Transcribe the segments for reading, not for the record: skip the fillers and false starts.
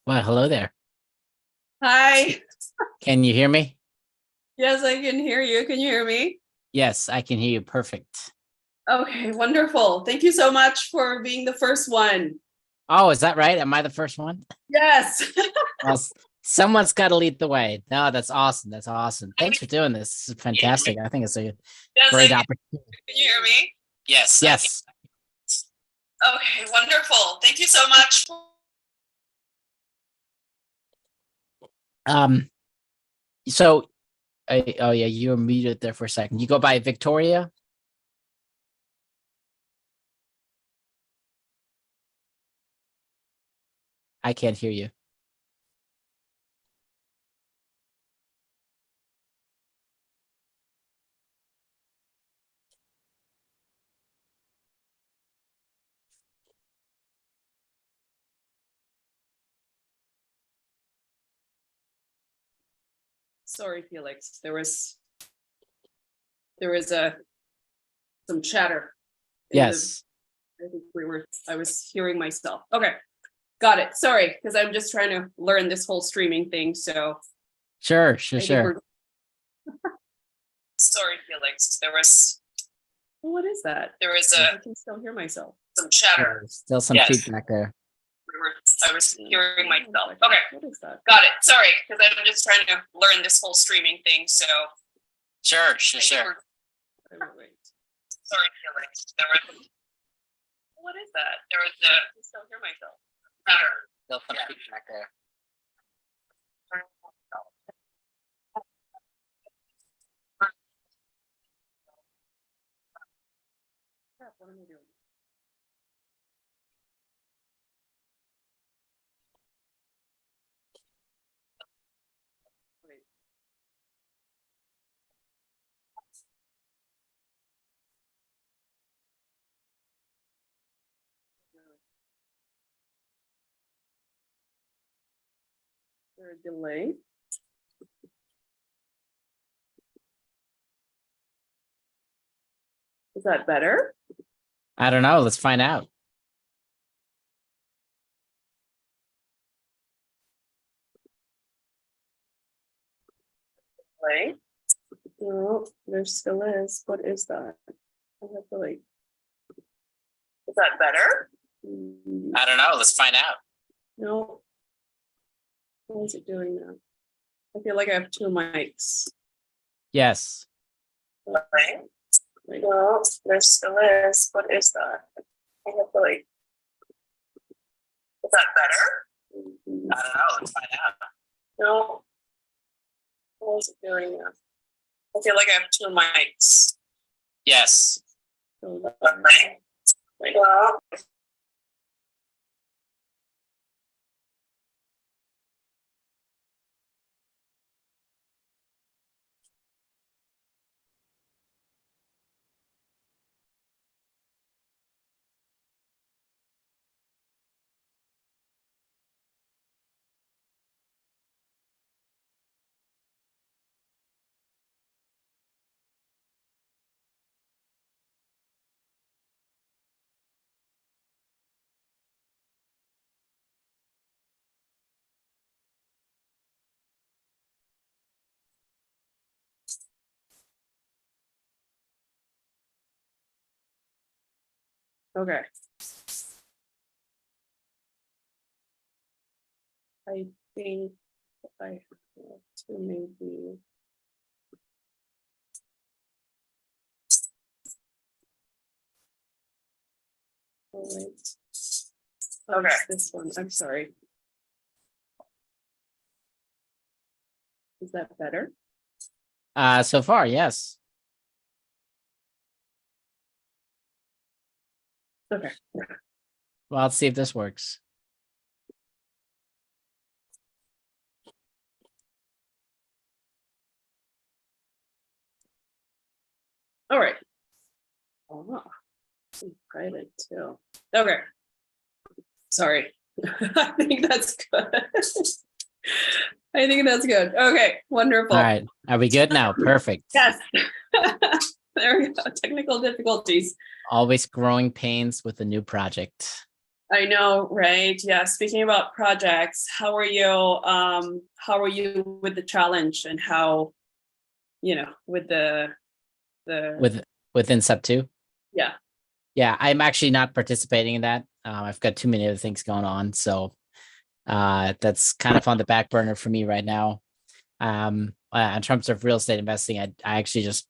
Well, hello there. Hi. Can you hear me? Yes, I can hear you. Can you hear me? Yes, I can hear you perfect. Okay, wonderful. Thank you so much for being the first one. Oh, is that right? Am I the first one? Yes. Well, someone's got to lead the way. No, that's awesome. That's awesome. Thanks for doing this. This is fantastic. I think it's a Yes, great opportunity. can you hear me? Yes. Okay, wonderful. Thank you so much. Um. So, oh yeah, you were muted there for a second. You go by Victoria. I can't hear you. Sorry, Felix. There was some chatter in the Yes. I was hearing myself. Okay. Got it. Sorry, because I'm just trying to learn this whole streaming thing. So Sure. I think Sure. we're sorry, Felix. What is that? I can still hear myself. Some chatter. There's still some feedback there. I was hearing myself. Okay. What is that? Got it. Sorry, because I'm just trying to learn this whole streaming thing. So Sure. wait. Sorry, Felix. What is that? I can still hear myself. Still some feedback there. Crap, what am I doing? Wait. Is there a delay? Is that better? I don't know. Let's find out. Delay? No, there still is. What is that? I have to like. Is that better? I don't know. Let's find out. No. What is it doing now? I feel like I have two mics. Yes. Right? No, there still is. What is that? I have to like. Is that better? I don't know. Let's find out. No. What is it doing now? I feel like I have two mics. Yes. Right? Okay. I think I have to maybe. Oh, wait. Okay. This one. I'm sorry. Is that better? So far, yes. Okay. Well, let's see if this works. All right. Oh, private too. Okay. Sorry. I think that's good. I think that's good. Okay. Wonderful. All right. Are we good now? Perfect. Yes. There we go. Technical difficulties. Always growing pains with a new project. I know, right? Yeah. Speaking about projects, how are you? How are you with the challenge, and how, with the Within sub 2? yeah. Yeah, I'm actually not participating in that. I've got too many other things going on, so that's kind of on the back burner for me right now. In terms of real estate investing, I actually just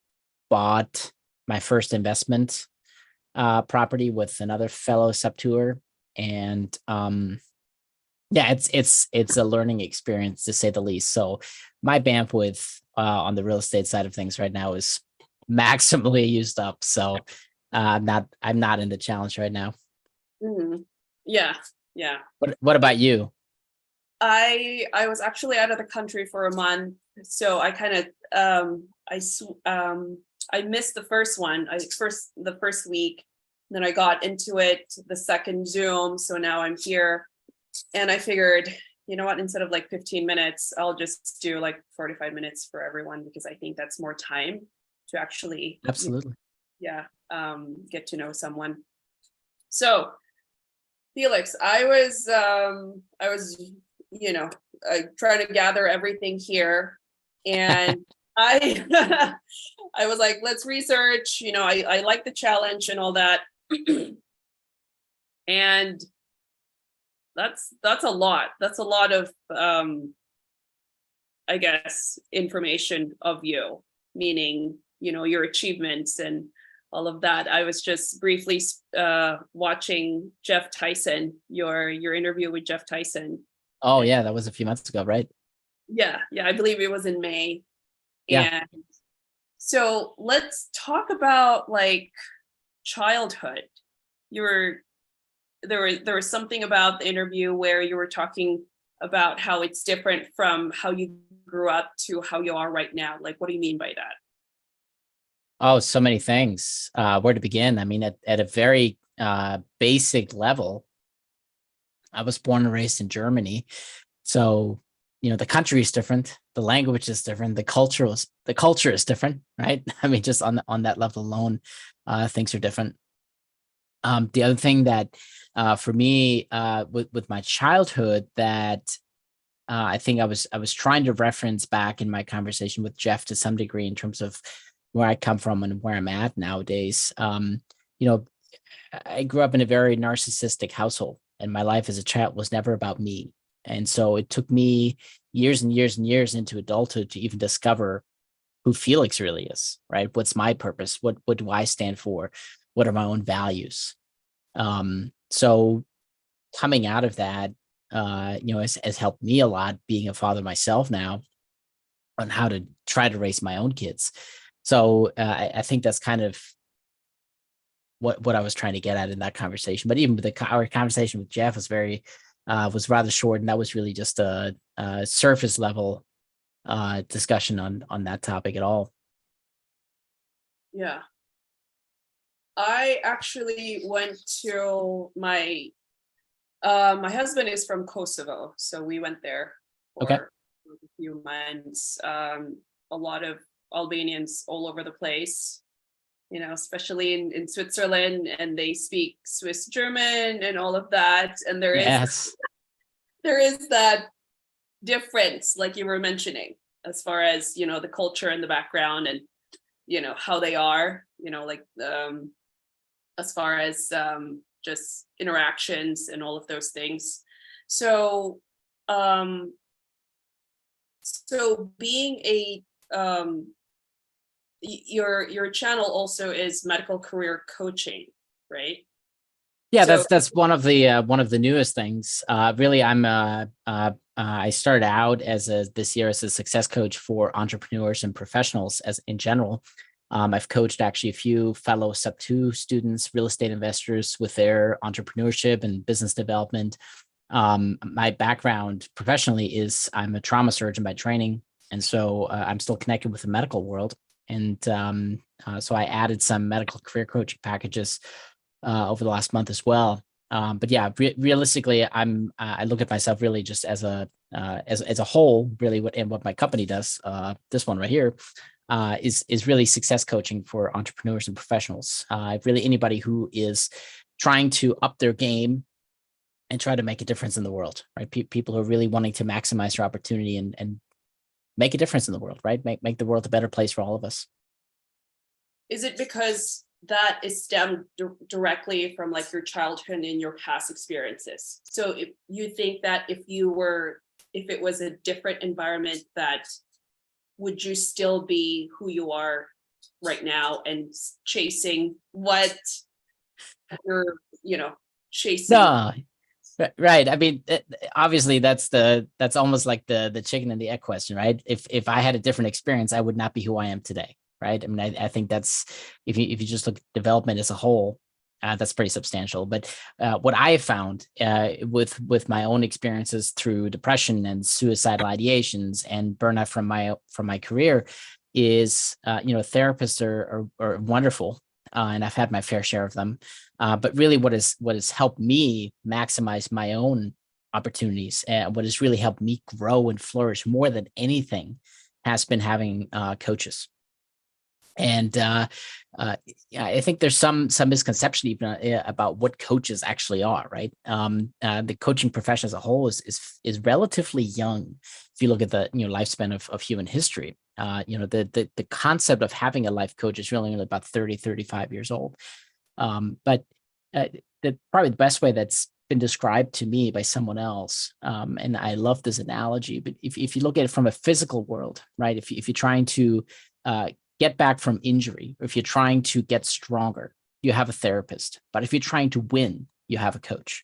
bought my first investment property with another fellow subtour, and yeah, it's a learning experience to say the least. So my bandwidth on the real estate side of things right now is maximally used up. So I'm not in the challenge right now. Mhm. Yeah. Yeah. What about you? I was actually out of the country for a month, so I kind of I missed the first one. The first week, then I got into it the second Zoom. So now I'm here, and I figured, you know what, instead of like 15 minutes, I'll just do like 45 minutes for everyone, because I think that's more time to actually, Absolutely. yeah, get to know someone. So Felix, I was trying to gather everything here, and I I was like, let's research. I like the challenge and all that, and that's a lot. That's a lot of I guess information of you, meaning your achievements and all of that. I was just briefly watching Jeff Tyson, your interview with Jeff Tyson. Oh yeah, that was a few months ago, right? Yeah, yeah, I believe it was in May. Yeah. And so let's talk about like childhood. You were there was something about the interview where you were talking about how it's different from how you grew up to how you are right now. Like, what do you mean by that? Oh, so many things. Where to begin? I mean, at a very basic level, I was born and raised in Germany. So, the country is different, the language is different, the culture is different, right? I mean, just on that level alone, things are different. The other thing that for me with my childhood that I think I was trying to reference back in my conversation with Jeff to some degree in terms of where I come from and where I'm at nowadays. You know, I grew up in a very narcissistic household, and my life as a child was never about me. And so it took me years and years and years into adulthood to even discover who Felix really is, right? What's my purpose? What do I stand for? What are my own values? So coming out of that, has helped me a lot being a father myself now on how to try to raise my own kids. So I think that's kind of what I was trying to get at in that conversation. But even with our conversation with Jeff was rather short, and that was really just a surface level discussion on that topic at all. Yeah. I actually went to my husband is from Kosovo, so we went there Okay. for a few months. A lot of Albanians all over the place, especially in Switzerland, and they speak Swiss German and all of that. And Yes. there is that difference, like you were mentioning, as far as the culture and the background, and how they are, like as far as just interactions and all of those things. So being a your channel also is medical career coaching, right? Yeah, So that's one of the newest things. Really, I started out this year as a success coach for entrepreneurs and professionals as in general. I've coached actually a few fellow sub 2 students, real estate investors with their entrepreneurship and business development. My background professionally is I'm a trauma surgeon by training, and so I'm still connected with the medical world. And so I added some medical career coaching packages over the last month as well. But yeah, realistically, I look at myself really just as a whole, really what my company does. This one right here is really success coaching for entrepreneurs and professionals. Really anybody who is trying to up their game and try to make a difference in the world, right? People who are really wanting to maximize their opportunity and make a difference in the world, right? Make the world a better place for all of us. Is it because that is stemmed directly from like your childhood and your past experiences? So if you think that if it was a different environment, that would you still be who you are right now and chasing what you're, chasing? No, right. I mean, obviously that's almost like the chicken and the egg question, right? If I had a different experience, I would not be who I am today, right? I mean, I think that's, if you just look at development as a whole, that's pretty substantial. But what I have found with my own experiences through depression and suicidal ideations and burnout from my career is, therapists are wonderful, and I've had my fair share of them. But really, what has helped me maximize my own opportunities, and what has really helped me grow and flourish more than anything, has been having coaches. And I think there's some misconception even about what coaches actually are, right? The coaching profession as a whole is relatively young. If you look at the lifespan of human history, the concept of having a life coach is really only about 30, 35 years old. But probably the best way that's been described to me by someone else, and I love this analogy, but if you look at it from a physical world, right? If you're trying to get back from injury, or if you're trying to get stronger, you have a therapist. But if you're trying to win, you have a coach.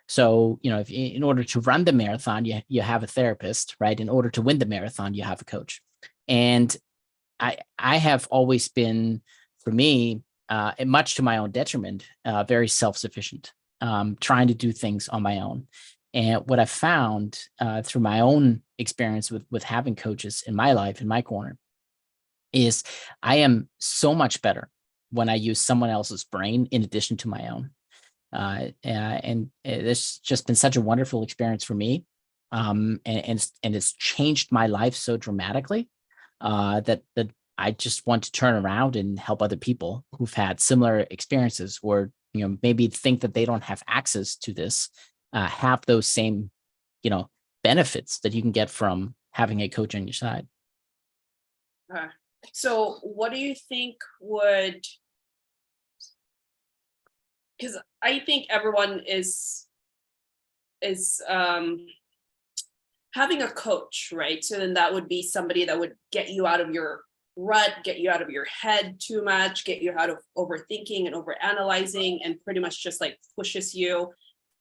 So, if in order to run the marathon, you have a therapist, right? In order to win the marathon, you have a coach. And I have always been, for me, and much to my own detriment, very self-sufficient, trying to do things on my own. And what I found through my own experience with having coaches in my life, in my corner, is I am so much better when I use someone else's brain in addition to my own. And it's just been such a wonderful experience for me. And it's changed my life so dramatically that I just want to turn around and help other people who've had similar experiences, or maybe think that they don't have access to this, have those same benefits that you can get from having a coach on your side. So what do you think would, because I think everyone is having a coach, right? So then that would be somebody that would get you out of your rut, get you out of your head too much, get you out of overthinking and overanalyzing, and pretty much just like pushes you,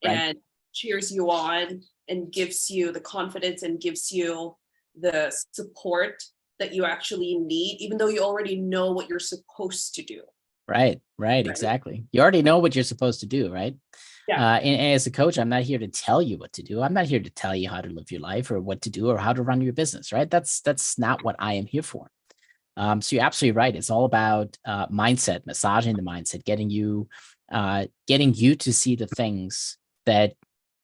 right, and cheers you on and gives you the confidence and gives you the support that you actually need, even though you already know what you're supposed to do. Right, exactly. You already know what you're supposed to do, right? Yeah. And as a coach, I'm not here to tell you what to do. I'm not here to tell you how to live your life, or what to do, or how to run your business, right? That's not what I am here for. So you're absolutely right. It's all about mindset, massaging the mindset, getting you to see the things that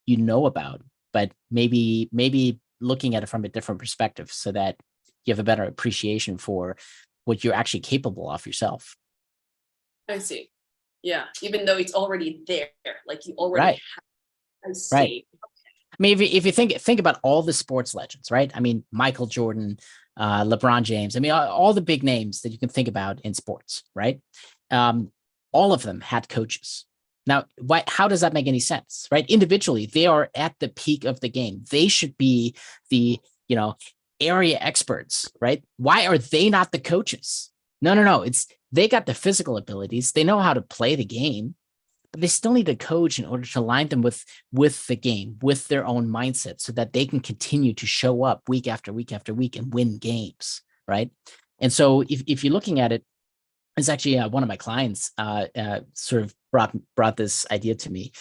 you know about, but maybe looking at it from a different perspective, so that you have a better appreciation for what you're actually capable of yourself. I see. Yeah, even though it's already there, like you already right. have. I see. Right. I mean, if you think about all the sports legends, right? I mean, Michael Jordan, LeBron James. I mean, all the big names that you can think about in sports, right? All of them had coaches. Now, how does that make any sense, right? Individually, they are at the peak of the game. They should be the, area experts, right? Why are they not the coaches? No. They got the physical abilities. They know how to play the game, but they still need a coach in order to align them with the game, with their own mindset, so that they can continue to show up week after week after week and win games, right? And so if you're looking at it, it's actually one of my clients sort of brought this idea to me,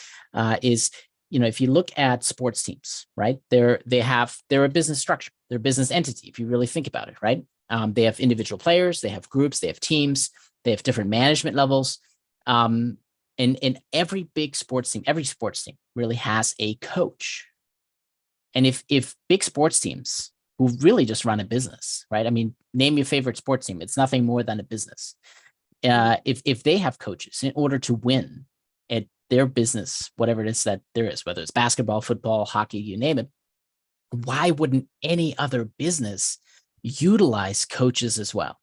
is, if you look at sports teams, right, they're a business structure, they're a business entity, if you really think about it, right? They have individual players, they have groups, they have teams, they have different management levels. And every sports team really has a coach. And if big sports teams who really just run a business, right? I mean, name your favorite sports team. It's nothing more than a business. If they have coaches, in order to win at their business, whatever it is that there is, whether it's basketball, football, hockey, you name it, why wouldn't any other business utilize coaches as well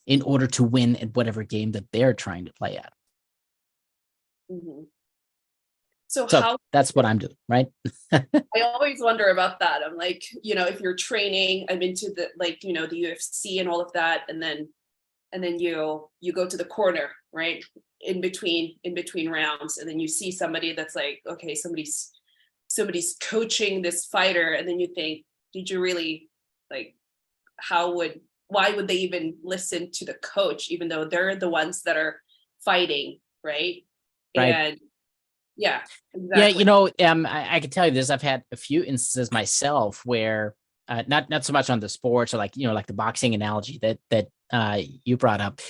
in order to win at whatever game that they're trying to play at? Mhm. So So how, that's what I'm doing, right? I always wonder about that. I'm like, if you're training, I'm into the, like, the UFC and all of that, and then you go to the corner, right? In between rounds, and then you see somebody that's like, okay, somebody's coaching this fighter, and then you think, did you really, like, why would they even listen to the coach, even though they're the ones that are fighting, right? Right. And yeah, Yeah, exactly. I can tell you this. I've had a few instances myself where not so much on the sports or like the boxing analogy that you brought up,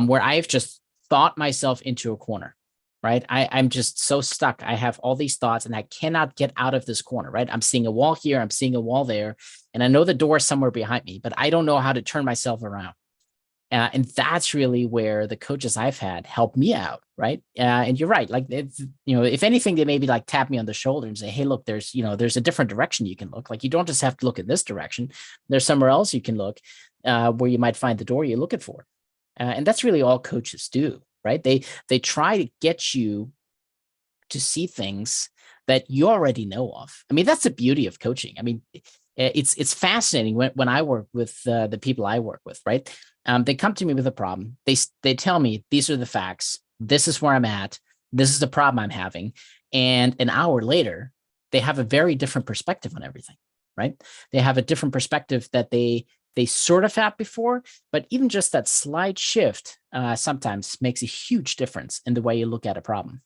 where I've just thought myself into a corner, right? I'm just so stuck. I have all these thoughts and I cannot get out of this corner, right? I'm seeing a wall here, I'm seeing a wall there, and I know the door is somewhere behind me, but I don't know how to turn myself around. And that's really where the coaches I've had help me out, right? And you're right. Like, if anything, they maybe like tap me on the shoulder and say, "Hey, look, there's a different direction you can look. Like, you don't just have to look in this direction. There's somewhere else you can look, where you might find the door you're looking for." And that's really all coaches do, right? They try to get you to see things that you already know of. I mean, that's the beauty of coaching. I mean, it's fascinating when I work with the people I work with, right? They come to me with a problem. They tell me, these are the facts. This is where I'm at. This is the problem I'm having. And an hour later, they have a very different perspective on everything, right? They have a different perspective that they sort of had before, but even just that slight shift sometimes makes a huge difference in the way you look at a problem.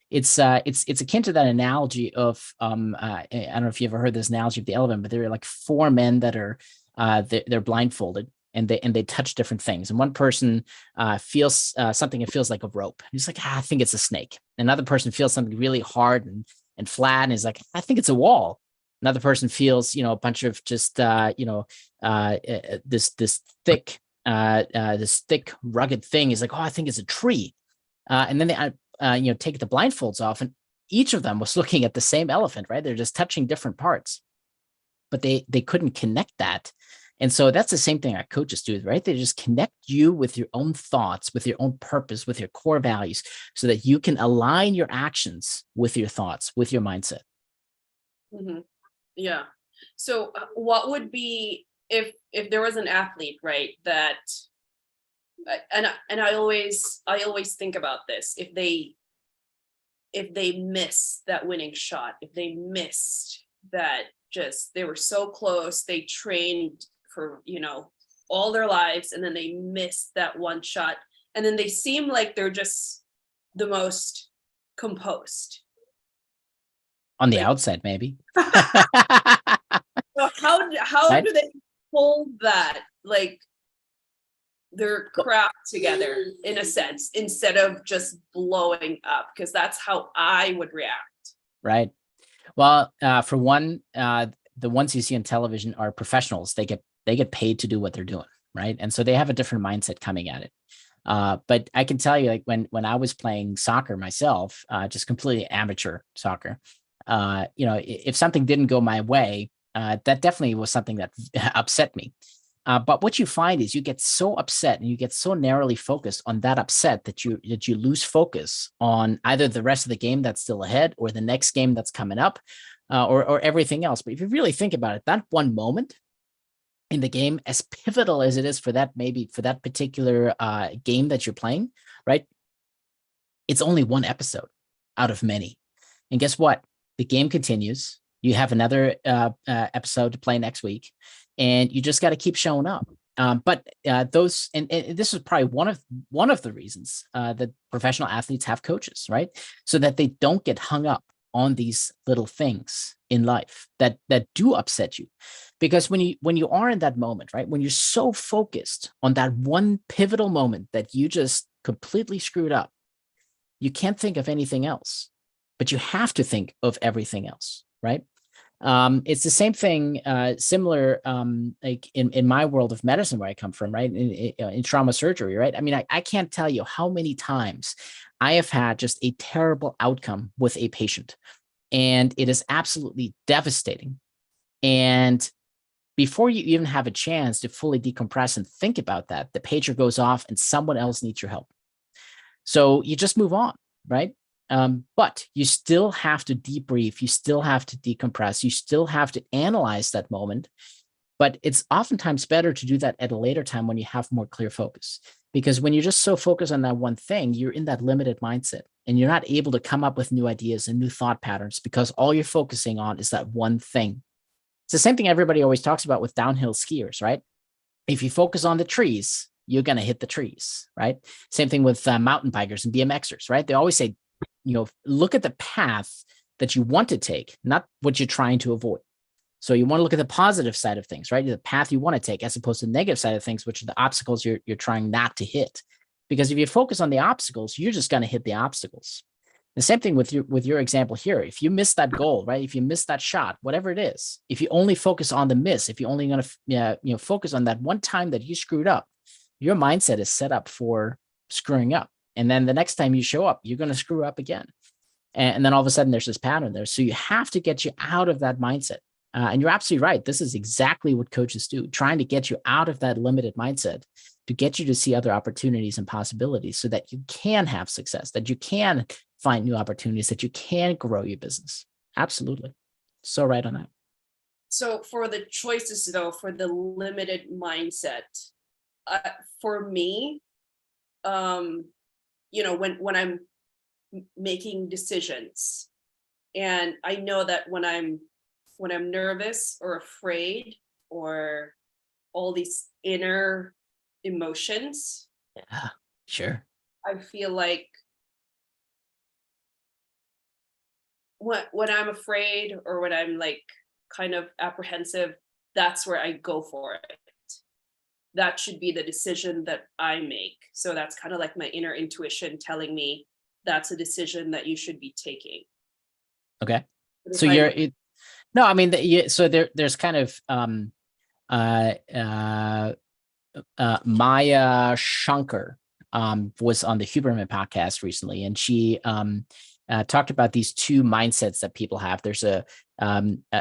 It's akin to that analogy of I don't know if you ever heard this analogy of the elephant, but there are like four men that are they're blindfolded and they touch different things. And one person feels something that feels like a rope. He's like, I think it's a snake. Another person feels something really hard and flat, and he's like, I think it's a wall. Another person feels a bunch of just this thick rugged thing. He's like, oh, I think it's a tree. And then they take the blindfolds off, and each of them was looking at the same elephant, right? They're just touching different parts, but they couldn't connect that. And so that's the same thing our coaches do, right? They just connect you with your own thoughts, with your own purpose, with your core values, so that you can align your actions with your thoughts, with your mindset. Mhm. Yeah. So what would be, if there was an athlete, right, that and I always think about this, if they miss that winning shot, if they missed that, just they were so close, they trained for all their lives, and then they missed that one shot, and then they seem like they're just the most composed. On the Like, outside, maybe. so how Right? do they hold that, like, their crap together, in a sense, instead of just blowing up? Because that's how I would react. Right. Well, for one, the ones you see on television are professionals. They get paid to do what they're doing, right? And so they have a different mindset coming at it. But I can tell you, like when I was playing soccer myself, just completely amateur soccer, if something didn't go my way, that definitely was something that upset me. But what you find is you get so upset and you get so narrowly focused on that upset that you lose focus on either the rest of the game that's still ahead or the next game that's coming up, or everything else. But if you really think about it, that one moment in the game, as pivotal as it is for that particular game that you're playing, right? It's only one episode out of many. And guess what? The game continues. You have another episode to play next week, and you just got to keep showing up. But those, and this is probably one of the reasons that professional athletes have coaches, right? So that they don't get hung up on these little things in life that do upset you, because when you are in that moment, right, when you're so focused on that one pivotal moment that you just completely screwed up, you can't think of anything else, but you have to think of everything else, right? It's the same thing, similar, like in my world of medicine where I come from, right? In trauma surgery, right? I mean, I can't tell you how many times I have had just a terrible outcome with a patient, and it is absolutely devastating. And before you even have a chance to fully decompress and think about that, the pager goes off and someone else needs your help. So you just move on, right? But you still have to debrief. You still have to decompress. You still have to analyze that moment. But it's oftentimes better to do that at a later time when you have more clear focus. Because when you're just so focused on that one thing, you're in that limited mindset and you're not able to come up with new ideas and new thought patterns because all you're focusing on is that one thing. It's the same thing everybody always talks about with downhill skiers, right? If you focus on the trees, you're going to hit the trees, right? Same thing with mountain bikers and BMXers, right? They always say, look at the path that you want to take, not what you're trying to avoid. So you want to look at the positive side of things, right? The path you want to take, as opposed to the negative side of things, which are the obstacles you're trying not to hit. Because if you focus on the obstacles, you're just going to hit the obstacles. The same thing with your example here. If you miss that goal, right? If you miss that shot, whatever it is, if you only focus on the miss, if you're only going to focus on that one time that you screwed up, your mindset is set up for screwing up. And then the next time you show up, you're going to screw up again. And then all of a sudden there's this pattern there. So you have to get you out of that mindset. And you're absolutely right. This is exactly what coaches do, trying to get you out of that limited mindset to get you to see other opportunities and possibilities so that you can have success, that you can find new opportunities, that you can grow your business. Absolutely. So right on that. So for the choices, though, for the limited mindset, for me, when I'm making decisions, and I know that when I'm nervous or afraid or all these inner emotions, Yeah, sure. I feel like when I'm afraid or when I'm like kind of apprehensive, that's where I go for it. That should be the decision that I make. So that's kind of like my inner intuition telling me that's a decision that you should be taking. Okay. But So no, I mean, so there's kind of Maya Shankar was on the Huberman podcast recently, and she talked about these two mindsets that people have. There's a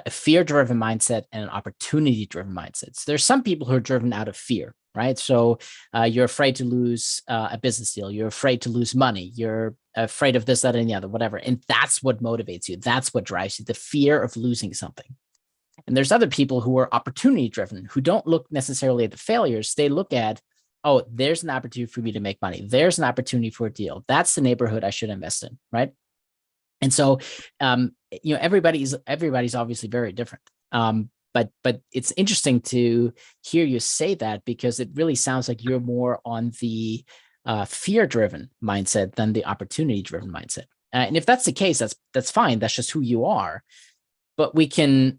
fear-driven mindset and an opportunity-driven mindset. So there's some people who are driven out of fear, right? So you're afraid to lose a business deal. You're afraid to lose money. You're afraid of this, that, and the other, whatever. And that's what motivates you. That's what drives you, the fear of losing something. And there's other people who are opportunity driven, who don't look necessarily at the failures. They look at, oh, there's an opportunity for me to make money. There's an opportunity for a deal. That's the neighborhood I should invest in, right? And so, everybody's obviously very different. But it's interesting to hear you say that, because it really sounds like you're more on the fear-driven mindset than the opportunity-driven mindset. And if that's the case, that's fine. That's just who you are. But we can,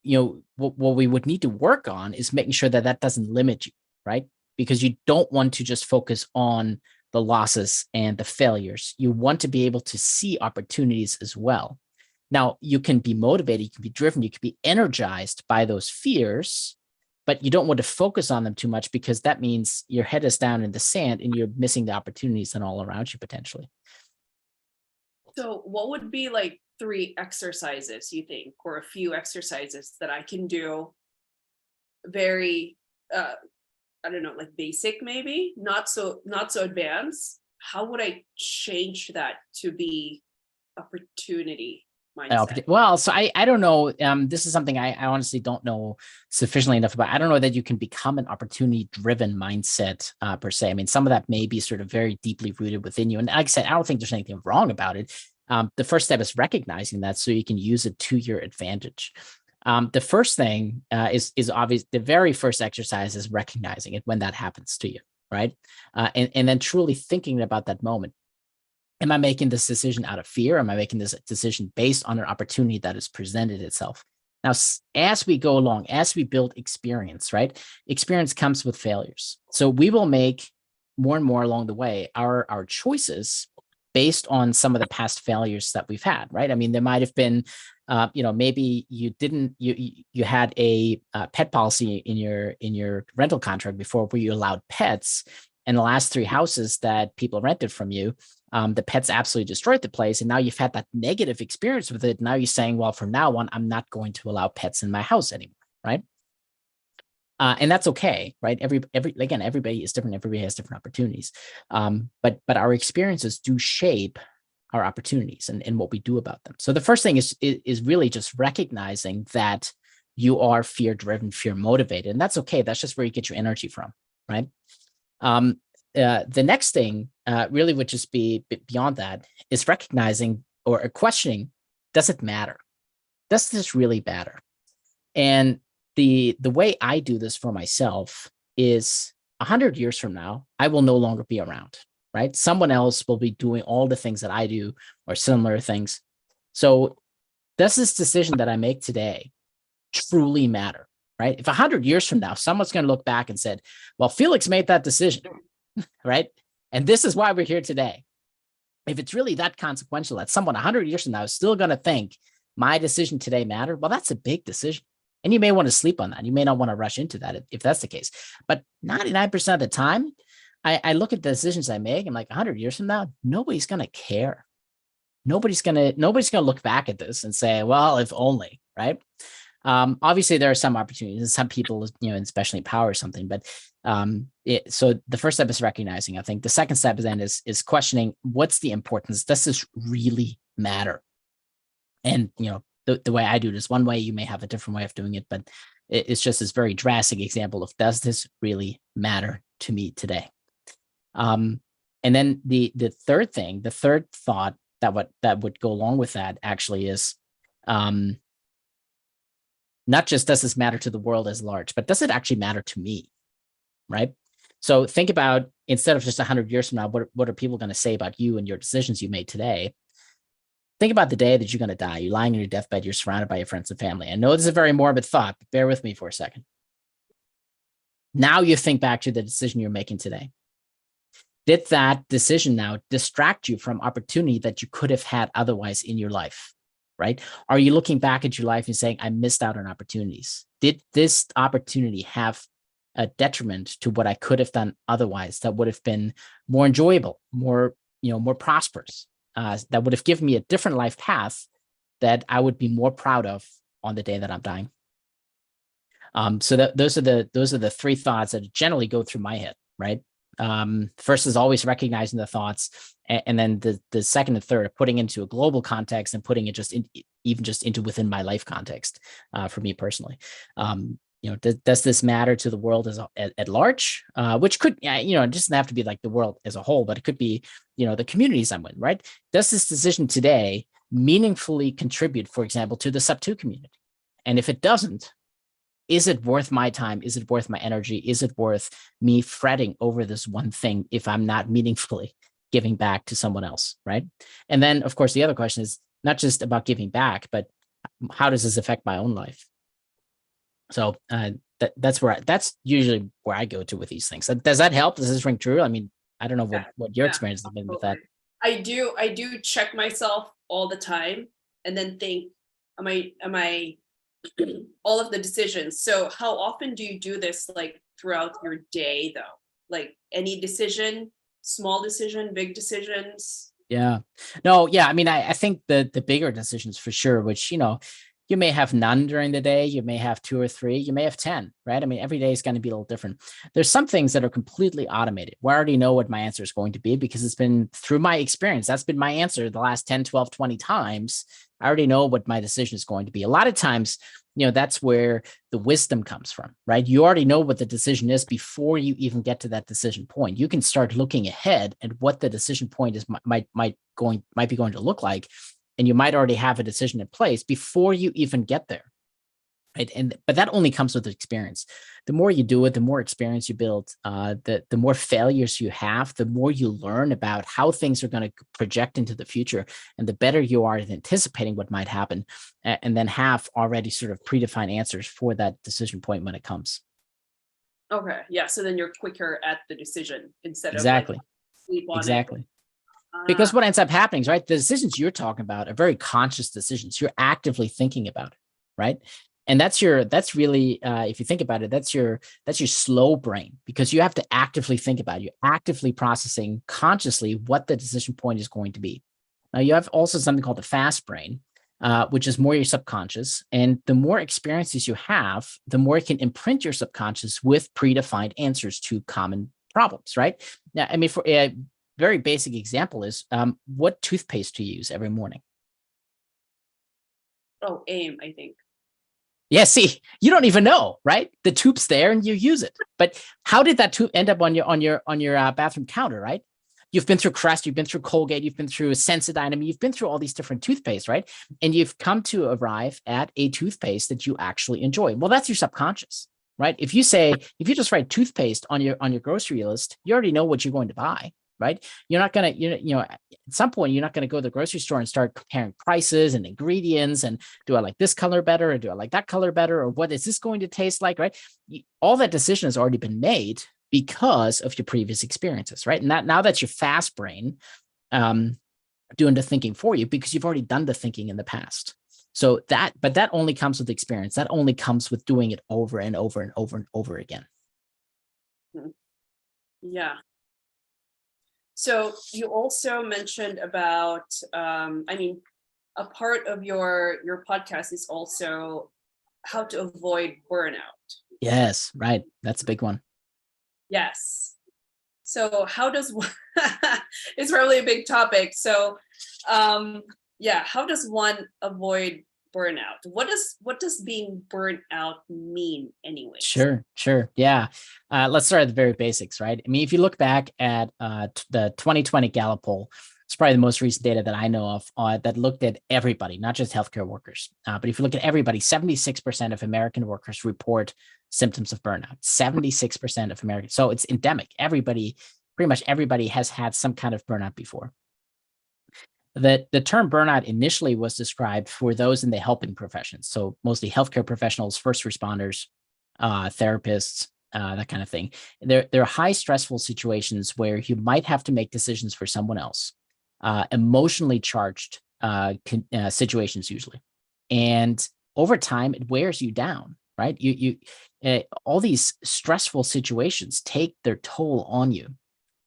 what we would need to work on is making sure that that doesn't limit you, right? Because you don't want to just focus on the losses and the failures. You want to be able to see opportunities as well. Now, you can be motivated, you can be driven, you can be energized by those fears, but you don't want to focus on them too much, because that means your head is down in the sand and you're missing the opportunities that are all around you potentially. So what would be like 3 exercises you think, or a few exercises that I can do very, I don't know, like basic, maybe not so advanced? How would I change that to be opportunity mindset? Well, so I don't know. This is something I honestly don't know sufficiently enough about. I don't know that you can become an opportunity-driven mindset per se. I mean, some of that may be sort of very deeply rooted within you. And like I said, I don't think there's anything wrong about it. The first step is recognizing that so you can use it to your advantage. The first thing is obvious. The very first exercise is recognizing it when that happens to you, right? And then truly thinking about that moment. Am I making this decision out of fear? Am I making this decision based on an opportunity that has presented itself? Now, as we go along, as we build experience, right? Experience comes with failures. So we will make more and more along the way our choices based on some of the past failures that we've had, right? I mean, there might have been, maybe you had a pet policy in your rental contract before where you allowed pets, and the last 3 houses that people rented from you, The pets absolutely destroyed the place. And now you've had that negative experience with it. Now you're saying, well, from now on, I'm not going to allow pets in my house anymore. Right. And that's okay, right? Again, everybody is different. Everybody has different opportunities. But our experiences do shape our opportunities and what we do about them. So the first thing is really just recognizing that you are fear driven, fear motivated, and that's okay. That's just where you get your energy from, right? The next thing really would just be beyond that is recognizing or questioning: does it matter? Does this really matter? And the way I do this for myself is 100 years from now, I will no longer be around, right? Someone else will be doing all the things that I do or similar things. So does this decision that I make today truly matter, right? If 100 years from now, someone's going to look back and said, well, Felix made that decision, right? And this is why we're here today. If it's really that consequential that someone 100 years from now is still going to think my decision today mattered, well, that's a big decision. And you may want to sleep on that. You may not want to rush into that if that's the case. But 99% of the time, I look at the decisions I make and like 100 years from now, nobody's going to care. Nobody's going to look back at this and say, well, if only, right? Obviously there are some opportunities and some people, especially power or something, but so the first step is recognizing, I think. The second step then is questioning, what's the importance? Does this really matter? And, the way I do this, one way, you may have a different way of doing it, but it's just this very drastic example of, does this really matter to me today? And then the third thought that would go along with that actually is, not just does this matter to the world as large, but does it actually matter to me, right? So think about, instead of just 100 years from now, what are people going to say about you and your decisions you made today? Think about the day that you're going to die. You're lying on your deathbed. You're surrounded by your friends and family. I know this is a very morbid thought, but bear with me for a second. Now you think back to the decision you're making today. Did that decision now distract you from opportunity that you could have had otherwise in your life, right? Are you looking back at your life and saying, I missed out on opportunities? Did this opportunity have a detriment to what I could have done otherwise that would have been more enjoyable, more prosperous? That would have given me a different life path that I would be more proud of on the day that I'm dying. So those are the three thoughts that generally go through my head, right? First is always recognizing the thoughts, and then the second and third are putting into a global context and putting it just into within my life context, for me personally. Does this matter to the world at large? Which could, it doesn't have to be like the world as a whole, but it could be, the communities I'm in, right? Does this decision today meaningfully contribute, for example, to the sub 2 community? And if it doesn't, is it worth my time? Is it worth my energy? Is it worth me fretting over this one thing if I'm not meaningfully giving back to someone else, right? And then, of course, the other question is not just about giving back, but how does this affect my own life? So that's usually where I go to with these things. Does that help? Does this ring true? I mean, I don't know what your experience has been with that. I do check myself all the time and then think, am I all of the decisions. So how often do you do this, like throughout your day though? Like any decision, small decision, big decisions? Yeah. No, yeah. I mean, I think the bigger decisions for sure, which, you may have none during the day. You may have 2 or 3. You may have 10, right? I mean, every day is going to be a little different. There's some things that are completely automated where I already know what my answer is going to be because it's been through my experience. That's been my answer the last 10, 12, 20 times. I already know what my decision is going to be. A lot of times, that's where the wisdom comes from, right? You already know what the decision is before you even get to that decision point. You can start looking ahead at what the decision point is might be going to look like. And you might already have a decision in place before you even get there, right? But that only comes with experience. The more you do it, the more experience you build, the more failures you have, the more you learn about how things are going to project into the future, and the better you are at anticipating what might happen, and then have already sort of predefined answers for that decision point when it comes. Okay, yeah. So then you're quicker at the decision instead of Exactly. like sleep on Exactly. it. Because what ends up happening is, right, the decisions you're talking about are very conscious decisions. You're actively thinking about it, right? And that's really, if you think about it, that's your slow brain, because you have to actively think about it. You're actively processing consciously what the decision point is going to be. Now you have also something called the fast brain, which is more your subconscious. And the more experiences you have, the more it can imprint your subconscious with predefined answers to common problems, right? Now, I mean, for a very basic example is, what toothpaste do you use every morning? Oh, aim, I think. Yeah, see, you don't even know, right? The tube's there and you use it. But how did that tube end up on your bathroom counter, right? You've been through Crest, you've been through Colgate, you've been through Sensodyne. I mean, you've been through all these different toothpastes, right? And you've come to arrive at a toothpaste that you actually enjoy. Well, that's your subconscious, right? If you just write toothpaste on your grocery list, you already know what you're going to buy, right? You're not gonna, at some point, you're not gonna go to the grocery store and start comparing prices and ingredients and, do I like this color better, or do I like that color better, or what is this going to taste like, right? All that decision has already been made because of your previous experiences, right? And now that's your fast brain doing the thinking for you, because you've already done the thinking in the past. So but that only comes with experience. That only comes with doing it over and over and over and over again. Yeah. So you also mentioned about, I mean, a part of your podcast is also how to avoid burnout. Yes, right. That's a big one. Yes. So how does it's probably a big topic. So yeah, how does one avoid burnout? What does being burnt out mean anyway? Sure. Yeah. Let's start at the very basics, right? I mean, if you look back at the 2020 Gallup poll, it's probably the most recent data that I know of that looked at everybody, not just healthcare workers. But if you look at everybody, 76% of American workers report symptoms of burnout. 76% of Americans. So it's endemic. Pretty much everybody has had some kind of burnout before. The term burnout initially was described for those in the helping professions. So mostly healthcare professionals, first responders, therapists, that kind of thing. There are high stressful situations where you might have to make decisions for someone else, emotionally charged situations usually. And over time, it wears you down, right? All these stressful situations take their toll on you.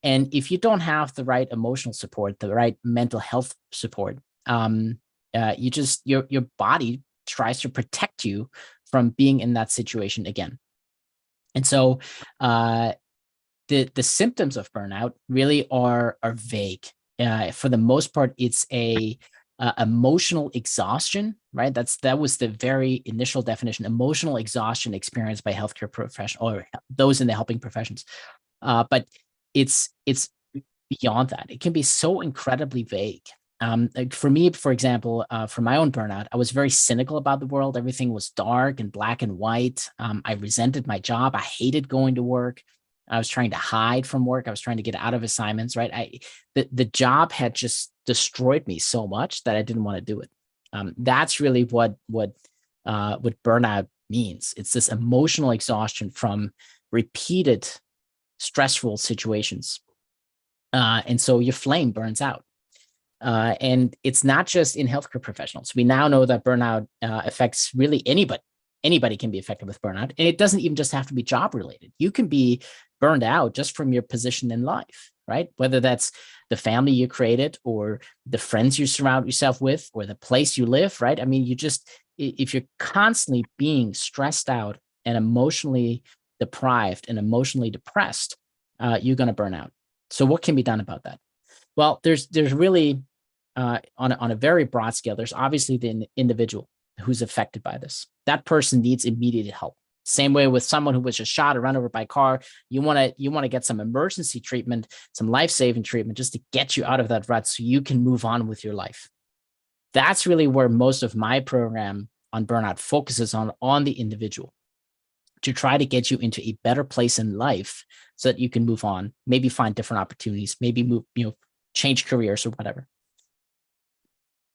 And if you don't have the right emotional support, the right mental health support, your body tries to protect you from being in that situation again. And so the symptoms of burnout really are vague. For the most part, it's a emotional exhaustion, right? That was the very initial definition: emotional exhaustion experienced by healthcare professionals or those in the helping professions. But it's beyond that. It can be so incredibly vague. Like for me, for example, for my own burnout, I was very cynical about the world. Everything was dark and black and white. I resented my job. I hated going to work. I was trying to hide from work. I was trying to get out of assignments, right? The job had just destroyed me so much that I didn't want to do it. That's really what burnout means. It's this emotional exhaustion from repeated stressful situations. And so your flame burns out. And it's not just in healthcare professionals. We now know that burnout affects really anybody. Anybody can be affected with burnout. And it doesn't even just have to be job related. You can be burned out just from your position in life, right? Whether that's the family you created or the friends you surround yourself with or the place you live, right? I mean, if you're constantly being stressed out and emotionally deprived and emotionally depressed, you're going to burn out. So what can be done about that? Well, there's really on a very broad scale, there's obviously the individual who's affected by this. That person needs immediate help. Same way with someone who was just shot or run over by a car, you want to get some emergency treatment, some life-saving treatment just to get you out of that rut so you can move on with your life. That's really where most of my program on burnout focuses on the individual, to try to get you into a better place in life so that you can move on, maybe find different opportunities, maybe move, change careers or whatever.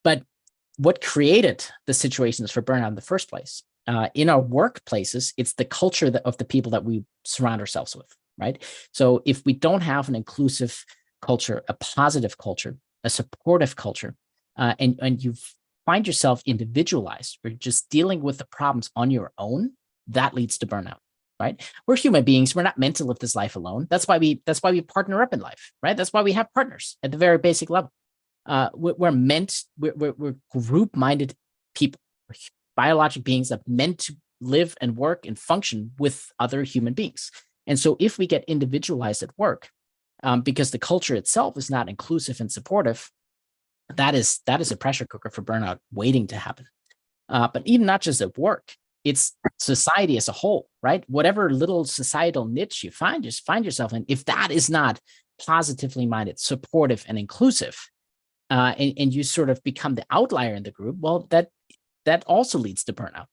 But what created the situations for burnout in the first place? In our workplaces, it's the culture of the people that we surround ourselves with, right? So if we don't have an inclusive culture, a positive culture, a supportive culture, and you've find yourself individualized or just dealing with the problems on your own, that leads to burnout, right? We're human beings. We're not meant to live this life alone. That's why we partner up in life, right? That's why we have partners at the very basic level. We're group-minded people, we're biologic beings that are meant to live and work and function with other human beings. And so if we get individualized at work, because the culture itself is not inclusive and supportive, that is a pressure cooker for burnout waiting to happen. But even not just at work, it's society as a whole, right? Whatever little societal niche you find yourself in, if that is not positively minded, supportive, and inclusive, and you sort of become the outlier in the group, well, that also leads to burnout.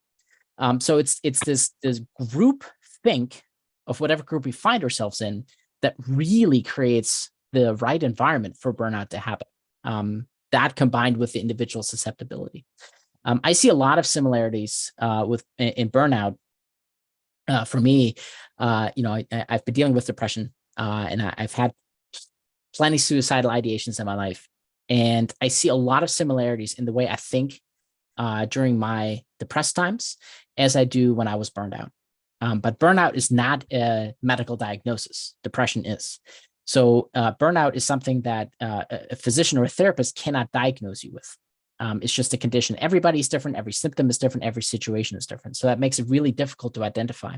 So it's this group think of whatever group we find ourselves in that really creates the right environment for burnout to happen. That combined with the individual susceptibility. I see a lot of similarities in burnout. For me, I've been dealing with depression, and I've had plenty suicidal ideations in my life. And I see a lot of similarities in the way I think during my depressed times as I do when I was burned out. But burnout is not a medical diagnosis. Depression is. So burnout is something that a physician or a therapist cannot diagnose you with. It's just a condition. Everybody's different. Every symptom is different. Every situation is different. So that makes it really difficult to identify.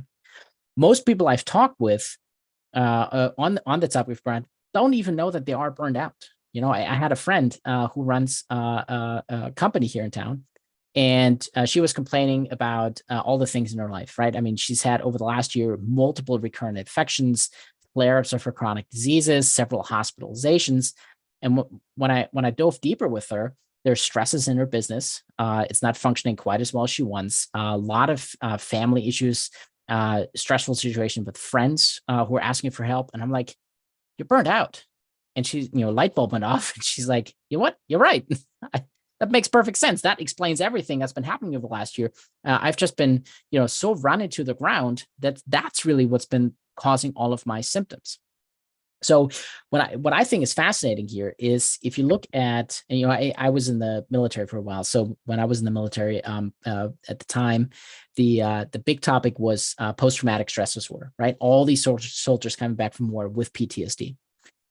Most people I've talked with on the topic of burnout don't even know that they are burned out. I had a friend who runs a company here in town, and she was complaining about all the things in her life, right? I mean, she's had over the last year multiple recurrent infections, flare-ups of her chronic diseases, several hospitalizations. And when I dove deeper with her, there's stresses in her business. It's not functioning quite as well as she wants. A lot of family issues, stressful situation with friends who are asking for help. And I'm like, you're burned out. And she's, light bulb went off, and she's like, you know what? You're right. That makes perfect sense. That explains everything that's been happening over the last year. I've just been, so run into the ground that's really what's been causing all of my symptoms. So what I think is fascinating here is if you look at, I was in the military for a while. So when I was in the military, at the time, the big topic was post-traumatic stress disorder, right? All these soldiers coming back from war with PTSD.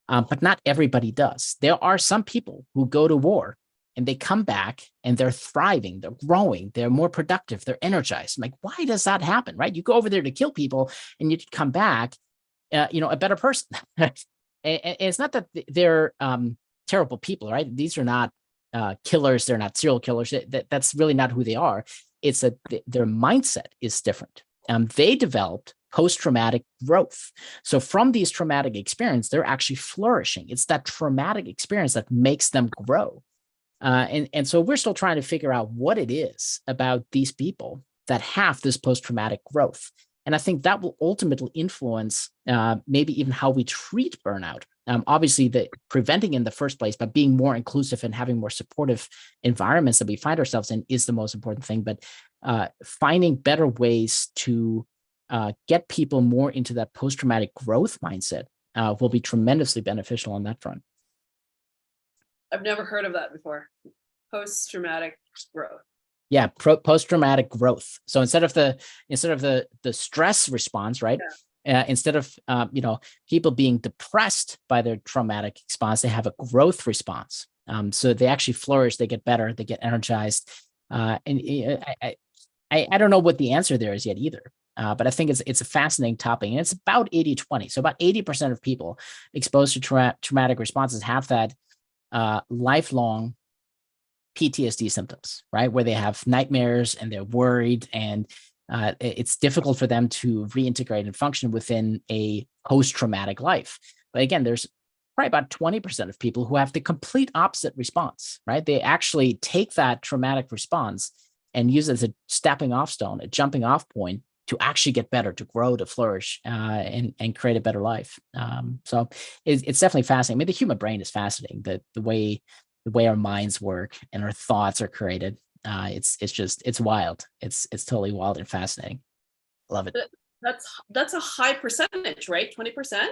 But not everybody does. There are some people who go to war and they come back and they're thriving, they're growing, they're more productive, they're energized. I'm like, why does that happen, right? You go over there to kill people and you come back, a better person. And it's not that they're terrible people, right? These are not killers. They're not serial killers. That's really not who they are. It's that their mindset is different. They developed post-traumatic growth. So from these traumatic experiences, they're actually flourishing. It's that traumatic experience that makes them grow. And so we're still trying to figure out what it is about these people that have this post-traumatic growth. And I think that will ultimately influence maybe even how we treat burnout. Obviously, preventing in the first place, but being more inclusive and having more supportive environments that we find ourselves in is the most important thing. But finding better ways to get people more into that post-traumatic growth mindset will be tremendously beneficial on that front. I've never heard of that before. Post-traumatic growth. Yeah, post-traumatic growth. So instead of the stress response, right? Yeah. Instead of people being depressed by their traumatic response, they have a growth response. So they actually flourish, they get better, they get energized. And I don't know what the answer there is yet either. But I think it's a fascinating topic, and it's about 80-20. So about 80% of people exposed to traumatic responses have that lifelong PTSD symptoms, right? Where they have nightmares and they're worried, and it's difficult for them to reintegrate and function within a post-traumatic life. But again, there's probably about 20% of people who have the complete opposite response, right? They actually take that traumatic response and use it as a stepping off stone, a jumping off point to actually get better, to grow, to flourish, and create a better life. So it's definitely fascinating. I mean, the human brain is fascinating. The way our minds work and our thoughts are created. It's wild. It's totally wild and fascinating. Love it. That's a high percentage, right? 20%?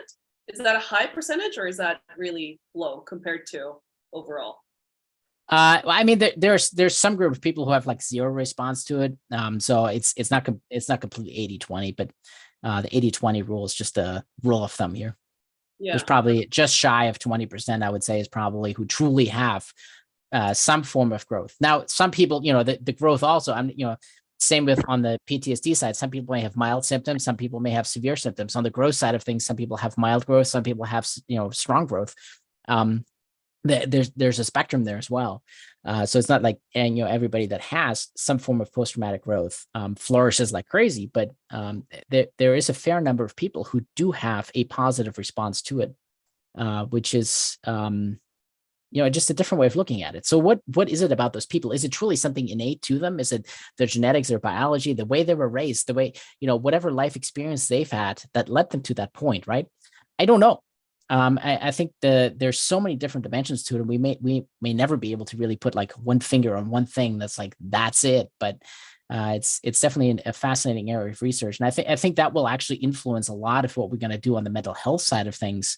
Is that a high percentage, or is that really low compared to overall? I mean, there's some group of people who have like zero response to it. So it's not completely 80/20, but the 80/20 rule is just a rule of thumb here. Yeah. There's probably just shy of 20%, I would say, is probably who truly have some form of growth. Now, some people, the growth also, same with on the PTSD side, some people may have mild symptoms, some people may have severe symptoms. On the growth side of things, some people have mild growth, some people have, strong growth. There's a spectrum there as well. So it's not like, and everybody that has some form of post-traumatic growth flourishes like crazy, but there is a fair number of people who do have a positive response to it, which is just a different way of looking at it. So what is it about those people? Is it truly something innate to them? Is it their genetics, their biology, the way they were raised, the way, whatever life experience they've had that led them to that point, right? I don't know. I think there's so many different dimensions to it, and we may never be able to really put like one finger on one thing that's like that's it. But it's definitely a fascinating area of research, and I think that will actually influence a lot of what we're going to do on the mental health side of things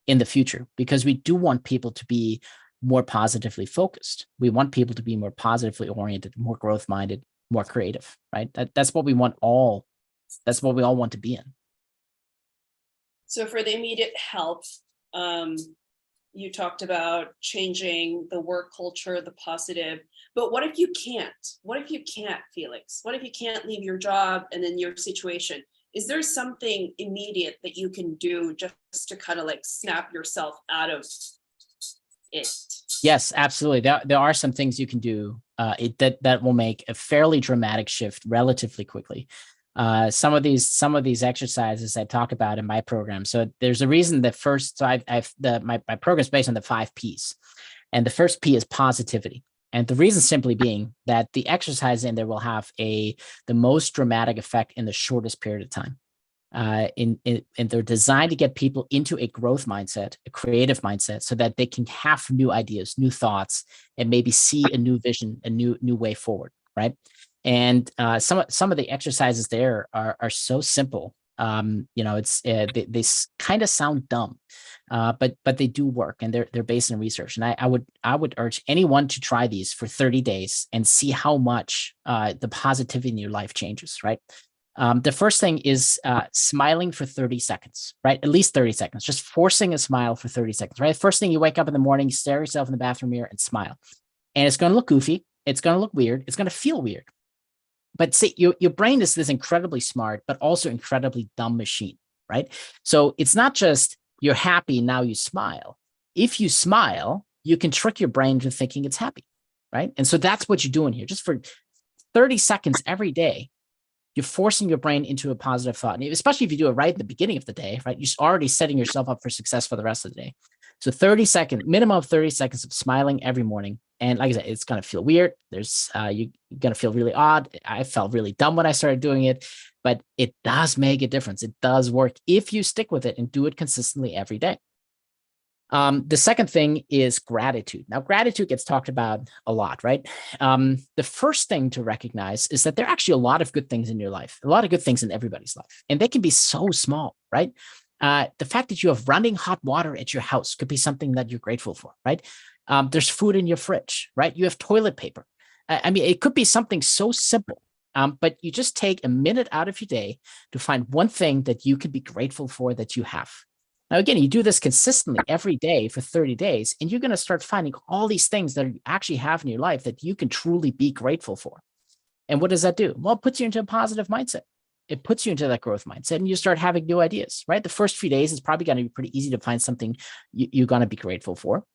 in the future, because we do want people to be more positively focused. We want people to be more positively oriented, more growth minded, more creative. Right? That's what we want all. That's what we all want to be in. So for the immediate health, you talked about changing the work culture, the positive, but what if you can't? What if you can't, Felix? What if you can't leave your job and then your situation? Is there something immediate that you can do just to kind of like snap yourself out of it? Yes, absolutely. There are some things you can do that will make a fairly dramatic shift relatively quickly. Some of these exercises I talk about in my program. So there's a reason that first, so my program is based on the 5 Ps, and the first P is positivity. And the reason simply being that the exercise in there will have the most dramatic effect in the shortest period of time. And they're designed to get people into a growth mindset, a creative mindset, so that they can have new ideas, new thoughts, and maybe see a new vision, a new way forward, right? And some of the exercises there are so simple. It's they kind of sound dumb, but they do work, and they're based in research. And I would urge anyone to try these for 30 days and see how much the positivity in your life changes, right? The first thing is smiling for 30 seconds, right? At least 30 seconds, just forcing a smile for 30 seconds, right? First thing, you wake up in the morning, you stare yourself in the bathroom mirror and smile. And it's going to look goofy. It's going to look weird. It's going to feel weird. But see, your brain is this incredibly smart, but also incredibly dumb machine, right? So it's not just you're happy, now you smile. If you smile, you can trick your brain into thinking it's happy, right? And so that's what you're doing here. Just for 30 seconds every day, you're forcing your brain into a positive thought. And especially if you do it right at the beginning of the day, right? You're already setting yourself up for success for the rest of the day. So 30 seconds, minimum of 30 seconds of smiling every morning. And like I said, it's going to feel weird. You're going to feel really odd. I felt really dumb when I started doing it, but it does make a difference. It does work if you stick with it and do it consistently every day. The second thing is gratitude. Now, gratitude gets talked about a lot, right? The first thing to recognize is that there are actually a lot of good things in your life, a lot of good things in everybody's life, and they can be so small, right? The fact that you have running hot water at your house could be something that you're grateful for, right? There's food in your fridge, right? You have toilet paper. I mean, it could be something so simple, but you just take a minute out of your day to find one thing that you can be grateful for that you have. Now, again, you do this consistently every day for 30 days, and you're going to start finding all these things that you actually have in your life that you can truly be grateful for. And what does that do? Well, it puts you into a positive mindset. It puts you into that growth mindset, and you start having new ideas, right? The first few days is probably going to be pretty easy to find something you're going to be grateful for.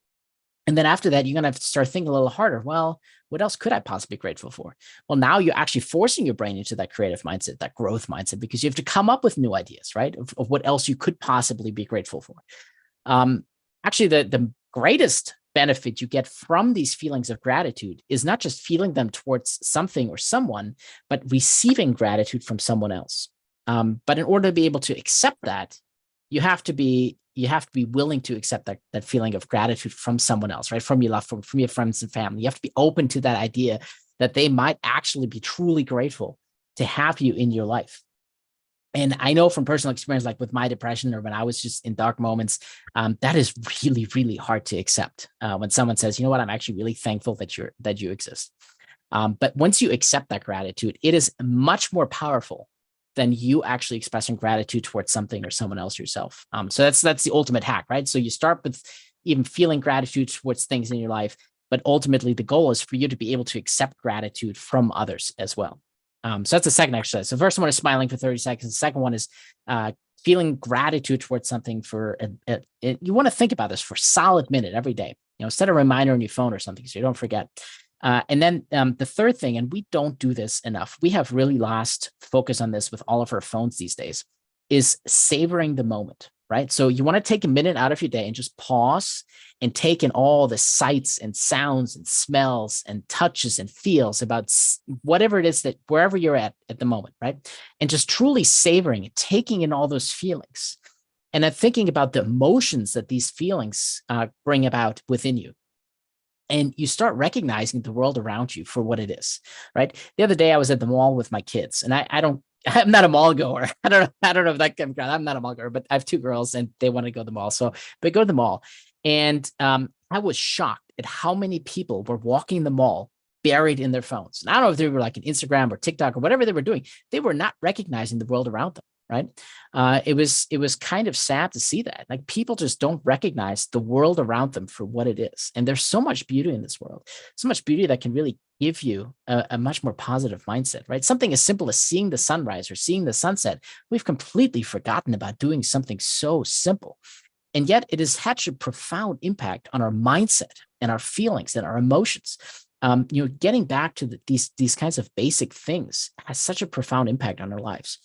And then after that, you're going to have to start thinking a little harder. Well, what else could I possibly be grateful for? Well, now you're actually forcing your brain into that creative mindset, that growth mindset, because you have to come up with new ideas, right? Of what else you could possibly be grateful for. Actually, the greatest benefit you get from these feelings of gratitude is not just feeling them towards something or someone, but receiving gratitude from someone else. But in order to be able to accept that, you have to be willing to accept that feeling of gratitude from someone else, right? From your love, from your friends and family. You have to be open to that idea that they might actually be truly grateful to have you in your life. And I know from personal experience, like with my depression or when I was just in dark moments, that is really, really hard to accept. When someone says, you know what, I'm actually really thankful that you exist. But once you accept that gratitude, it is much more powerful than you actually expressing gratitude towards something or someone else yourself. So that's the ultimate hack, right? So you start with even feeling gratitude towards things in your life, but ultimately the goal is for you to be able to accept gratitude from others as well. So that's the second exercise. The first one is smiling for 30 seconds. The second one is feeling gratitude towards something for, you want to think about this for a solid minute every day, set a reminder on your phone or something so you don't forget. And then the third thing, and we don't do this enough, we have really lost focus on this with all of our phones these days, is savoring the moment, right? So you want to take a minute out of your day and just pause and take in all the sights and sounds and smells and touches and feels about whatever it is that wherever you're at the moment, right? And just truly savoring it, taking in all those feelings and then thinking about the emotions that these feelings bring about within you. And you start recognizing the world around you for what it is, right? The other day I was at the mall with my kids, and I'm not a mall goer. I don't know if that comes around. I'm not a mall goer, but I have two girls and they want to go to the mall. So they go to the mall. And I was shocked at how many people were walking the mall buried in their phones. And I don't know if they were like on Instagram or TikTok or whatever they were doing. They were not recognizing the world around them, right? It was kind of sad to see that. Like people just don't recognize the world around them for what it is. And there's so much beauty in this world, so much beauty that can really give you a much more positive mindset, right? Something as simple as seeing the sunrise or seeing the sunset. We've completely forgotten about doing something so simple. And yet it has had a profound impact on our mindset and our feelings and our emotions. Getting back to these kinds of basic things has such a profound impact on our lives.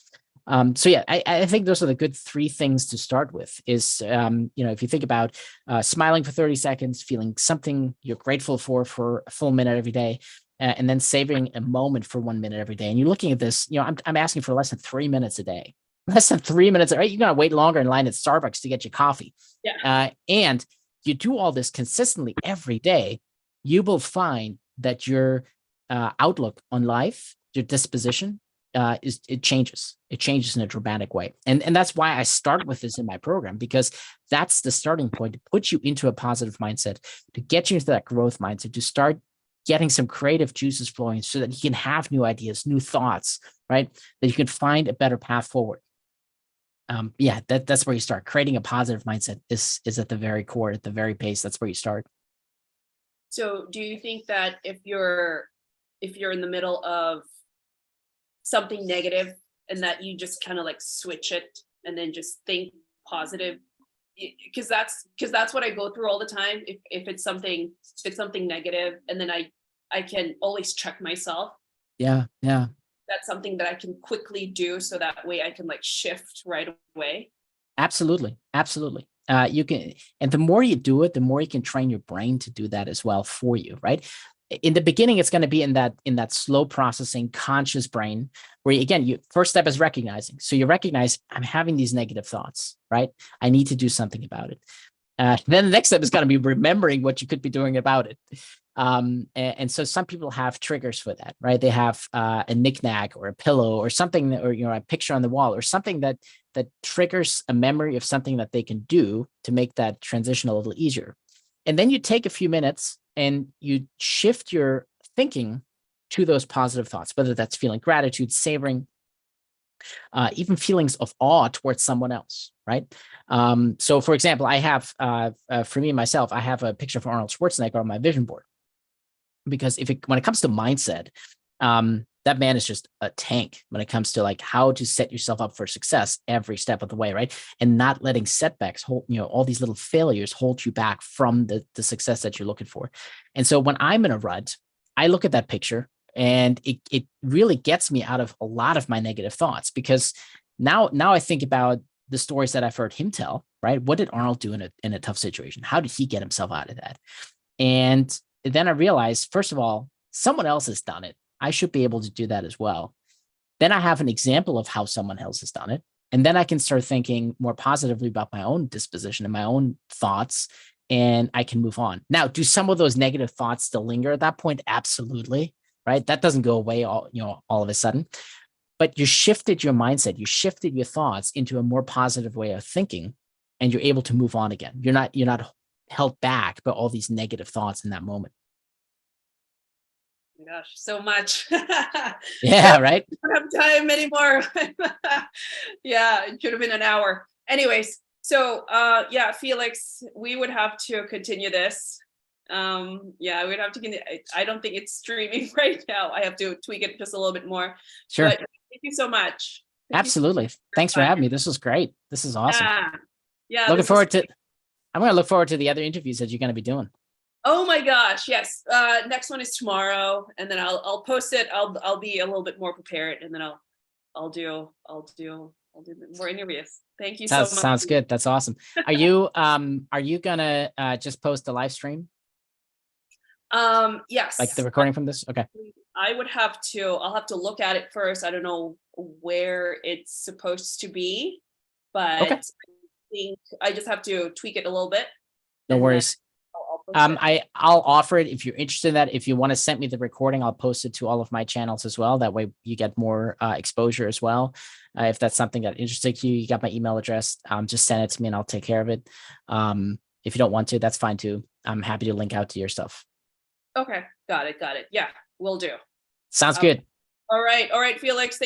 So yeah, I think those are the good three things to start with is, if you think about smiling for 30 seconds, feeling something you're grateful for a full minute every day, and then savoring a moment for 1 minute every day. And you're looking at this, I'm asking for less than 3 minutes a day. Less than 3 minutes, right? You're going to wait longer in line at Starbucks to get your coffee. Yeah. And you do all this consistently every day, you will find that your outlook on life, your disposition, it changes. It changes in a dramatic way. And that's why I start with this in my program, because that's the starting point to put you into a positive mindset, to get you into that growth mindset, to start getting some creative juices flowing so that you can have new ideas, new thoughts, right? That you can find a better path forward. That's where you start. Creating a positive mindset is at the very core, at the very base. That's where you start. So do you think that if you're in the middle of something negative and that you just kind of like switch it and then just think positive, because that's what I go through all the time. If it's something negative, and then I can always check myself. Yeah. That's something that I can quickly do, so that way I can like shift right away. Absolutely. You can, and the more you do it, the more you can train your brain to do that as well for you, right? In the beginning, it's going to be in that slow processing conscious brain where again, first step is recognizing. So you recognize I'm having these negative thoughts, right? I need to do something about it. Then the next step is going to be remembering what you could be doing about it. And so some people have triggers for that, right? They have a knickknack or a pillow or something, or a picture on the wall or something that triggers a memory of something that they can do to make that transition a little easier. And then you take a few minutes and you shift your thinking to those positive thoughts, whether that's feeling gratitude, savoring, even feelings of awe towards someone else, right? So for example, I have, for me, myself, I have a picture of Arnold Schwarzenegger on my vision board, because when it comes to mindset, that man is just a tank when it comes to like how to set yourself up for success every step of the way, right? And not letting setbacks hold, all these little failures hold you back from the success that you're looking for. And so when I'm in a rut, I look at that picture and it really gets me out of a lot of my negative thoughts, because now I think about the stories that I've heard him tell, right? What did Arnold do in a tough situation? How did he get himself out of that? And then I realized, first of all, someone else has done it. I should be able to do that as well. Then I have an example of how someone else has done it. And then I can start thinking more positively about my own disposition and my own thoughts, and I can move on. Now, do some of those negative thoughts still linger at that point? Absolutely. Right. That doesn't go away all of a sudden. but you shifted your mindset, you shifted your thoughts into a more positive way of thinking, and you're able to move on again. You're not held back by all these negative thoughts in that moment. Oh my gosh, so much. Yeah, right. I don't have time anymore. Yeah, it should have been an hour. Anyways, so yeah, Felix, we would have to continue this. Yeah, we'd have to continue. I don't think it's streaming right now. I have to tweak it just a little bit more. Sure. But thank you so much. Thank you so Absolutely. much Thanks for your time. having me. This was great. This is awesome. Yeah. Yeah. Looking this was forward to, I'm going to look forward to the other interviews that you're going to be doing. Oh my gosh, yes. Next one is tomorrow, and then I'll post it. I'll be a little bit more prepared, and then I'll do more interviews. Thank you so much. Sounds good. That's awesome. Are you gonna just post a live stream, Yes. like the recording from this? Okay. I would have to. I'll have to look at it first. I don't know where it's supposed to be, but Okay. I think I just have to tweak it a little bit. No and then worries. I'll post it. I'll offer it if you're interested in that. If you want to send me the recording, I'll post it to all of my channels as well. That way you get more exposure as well. If that's something that interests you, you got my email address. Just send it to me and I'll take care of it. If you don't want to, that's fine too. I'm happy to link out to your stuff. Okay, got it. Yeah, will do. Sounds good. All right, Felix.